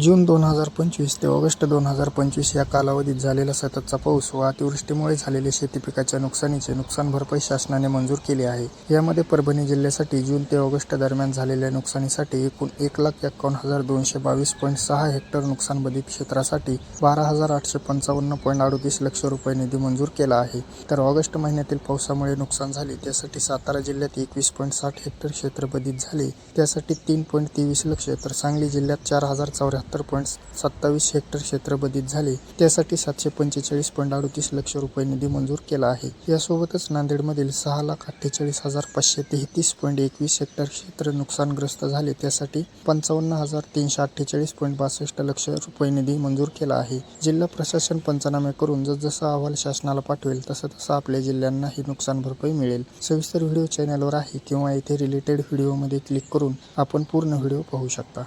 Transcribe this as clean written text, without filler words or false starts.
जून 2025 ते ऑगस्ट 2025 या कालावधीत झालेला सततचा पाऊस व अतिवृष्टीमुळे झालेले शेती पिकाच्या नुकसानीचे नुकसान भरपाई शासनाने मंजूर केली आहे. यामध्ये परभणी जिल्ह्यासाठी जून ते ऑगस्ट दरम्यान झालेल्या नुकसानीसाठी एकूण 1,51,222.6 हेक्टर नुकसानबाधित क्षेत्रासाठी 12,855.38 लक्ष रुपये निधी मंजूर केला आहे. तर ऑगस्ट महिन्यातील पावसामुळे नुकसान झाले त्यासाठी सातारा जिल्ह्यात 21.60 हेक्टर क्षेत्र बाधित झाले, त्यासाठी 3.23 लक्ष, तर सांगली जिल्ह्यात 4,074.27 हेक्टर क्षेत्र बाधित झाले, त्यासाठी 745.38 लक्ष रुपये निधी मंजूर केला आहे. यासोबतच नांदेडमधील 6,48,533.21 हेक्टर क्षेत्र नुकसानग्रस्त झाले, त्यासाठी 55,348.62 लक्ष रुपये निधी मंजूर केला आहे. जिल्हा प्रशासन पंचनामे करून जसजसा अहवाल शासनाला पाठवेल तसं आपल्या जिल्ह्यांनाही नुकसान भरपाई मिळेल. सविस्तर व्हिडिओ चॅनलवर आहे किंवा येथे रिलेटेड व्हिडिओमध्ये क्लिक करून आपण पूर्ण व्हिडिओ पाहू शकता.